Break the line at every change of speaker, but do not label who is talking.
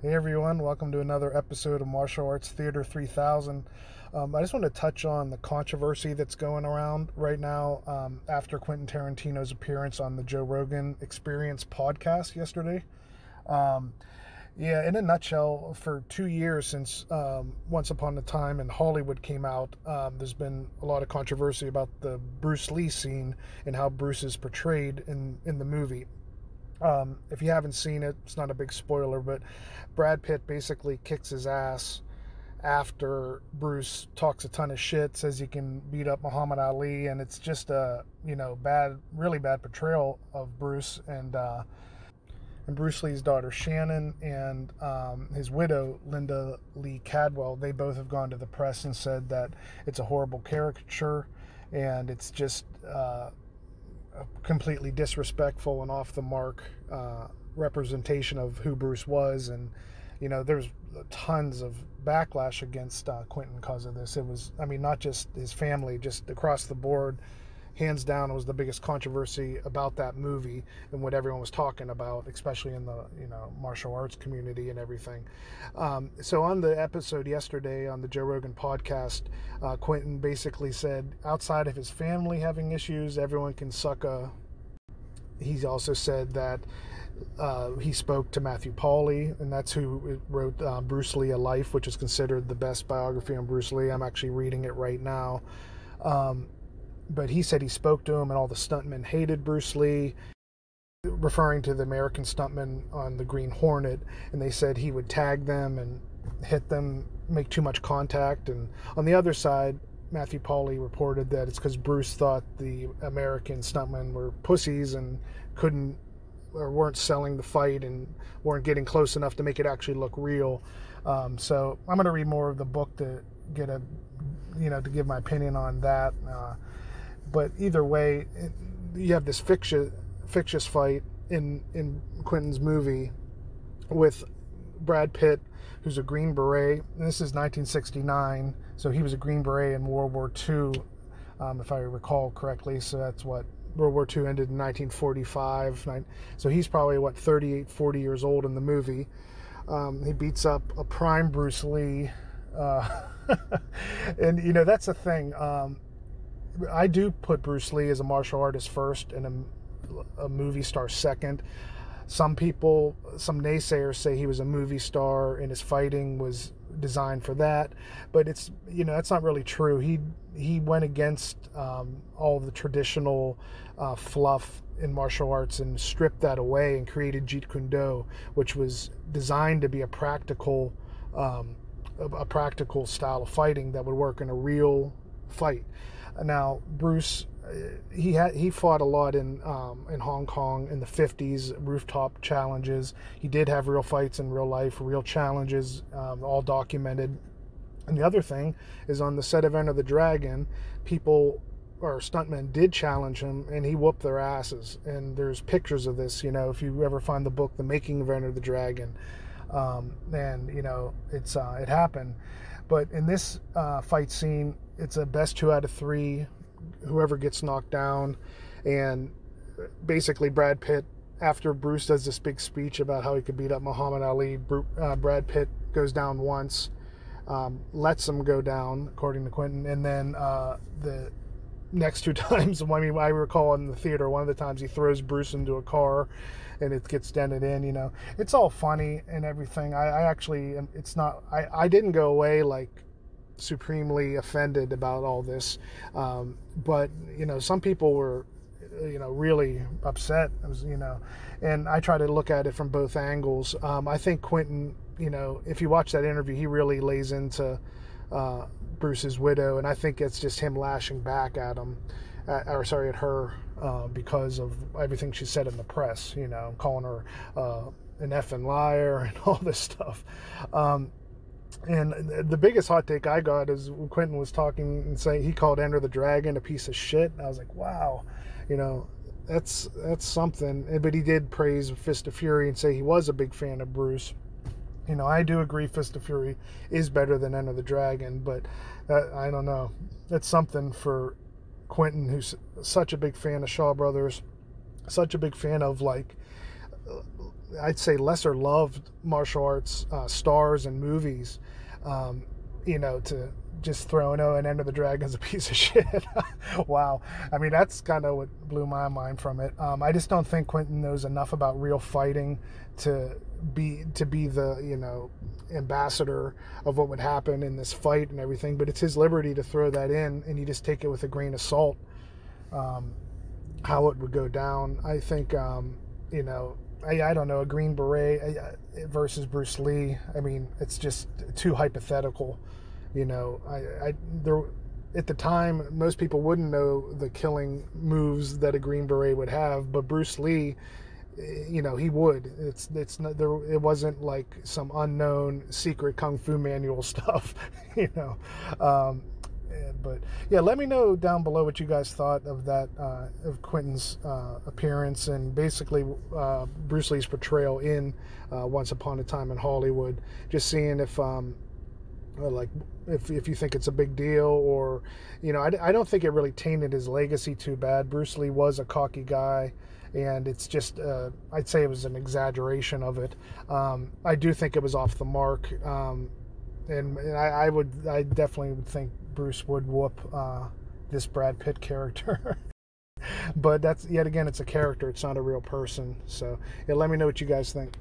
Hey everyone, welcome to another episode of Martial Arts Theater 3000. I just want to touch on the controversy that's going around right now after Quentin Tarantino's appearance on the Joe Rogan podcast yesterday. In a nutshell, for 2 years since Once Upon a Time in Hollywood came out, there's been a lot of controversy about the Bruce Lee scene and how Bruce is portrayed in the movie. If you haven't seen it, it's not a big spoiler, but Brad Pitt basically kicks his ass after Bruce talks a ton of shit, says he can beat up Muhammad Ali, and it's just a really bad portrayal of Bruce and Bruce Lee's daughter Shannon and his widow Linda Lee Cadwell. They both have gone to the press and said that it's a horrible caricature and it's just completely disrespectful and off the mark representation of who Bruce was. And there's tons of backlash against Quentin because of this. It was, not just his family, just across the board, hands down, it was the biggest controversy about that movie and what everyone was talking about, especially in the martial arts community and everything. So on the episode yesterday on the Joe Rogan podcast, Quentin basically said outside of his family having issues, everyone can suck a. He also said that he spoke to Matthew Pauly, and that's who wrote Bruce Lee: A Life, which is considered the best biography on Bruce Lee. I'm actually reading it right now. But he said he spoke to him and all the stuntmen hated Bruce Lee, referring to the American stuntmen on the Green Hornet, and they said he would tag them and hit them, make too much contact. And on the other side, Matthew Pauly reported that it's because Bruce thought the American stuntmen were pussies and couldn't or weren't selling the fight and weren't getting close enough to make it actually look real. So I'm going to read more of the book to get to give my opinion on that. But either way, you have this fictitious fight in Quentin's movie with Brad Pitt, who's a Green Beret. And this is 1969, so he was a Green Beret in World War II, if I recall correctly. So that's what World War II ended in 1945. So he's probably, 38, 40 years old in the movie. He beats up a prime Bruce Lee. And, that's the thing. I do put Bruce Lee as a martial artist first and a movie star second. Some naysayers say he was a movie star and his fighting was designed for that, but it's, that's not really true. He went against all the traditional fluff in martial arts and stripped that away and created Jeet Kune Do, which was designed to be a practical style of fighting that would work in a real fight. Now, Bruce, he fought a lot in Hong Kong in the 50s, rooftop challenges. He did have real fights in real life, real challenges, all documented. And the other thing is on the set of Enter the Dragon, people or stuntmen did challenge him and he whooped their asses. And there's pictures of this, if you ever find the book, The Making of Enter the Dragon. It happened. But in this fight scene, it's a best 2 out of 3, whoever gets knocked down. And basically Brad Pitt, after Bruce does this big speech about how he could beat up Muhammad Ali, Brad Pitt goes down once, lets him go down, according to Quentin. And then the next 2 times, I recall in the theater, one of the times he throws Bruce into a car and it gets dented in. It's all funny and everything. I didn't go away like supremely offended about all this, but some people were really upset. It was, and I try to look at it from both angles. I think Quentin, if you watch that interview, he really lays into Bruce's widow, and I think it's just him lashing back at her because of everything she said in the press, calling her an effing liar and all this stuff. And the biggest hot take I got is when Quentin was talking and saying he called Enter the Dragon a piece of shit. And I was like, wow, that's something. But he did praise Fist of Fury and say he was a big fan of Bruce. I do agree Fist of Fury is better than Enter the Dragon, but I don't know. That's something for Quentin, who's such a big fan of Shaw Brothers, such a big fan of I'd say lesser loved martial arts stars and movies, to just throw an Enter the Dragon's a piece of shit. Wow. I mean, that's kind of what blew my mind from it. I just don't think Quentin knows enough about real fighting to be the, ambassador of what would happen in this fight and everything, but it's his liberty to throw that in, and you just take it with a grain of salt, how it would go down. I think, I don't know, a Green Beret versus Bruce Lee. I mean, it's just too hypothetical. At the time, most people wouldn't know the killing moves that a Green Beret would have, but Bruce Lee, he would. It's not there. It wasn't like some unknown secret kung fu manual stuff, But yeah, let me know down below what you guys thought of that, of Quentin's appearance and basically Bruce Lee's portrayal in Once Upon a Time in Hollywood. Just seeing if you think it's a big deal, or I don't think it really tainted his legacy too bad. Bruce Lee was a cocky guy, and it's just I'd say it was an exaggeration of it. I do think it was off the mark, and I definitely would think Bruce would whoop this Brad Pitt character. But that's, yet again, it's a character, it's not a real person. So yeah, let me know what you guys think.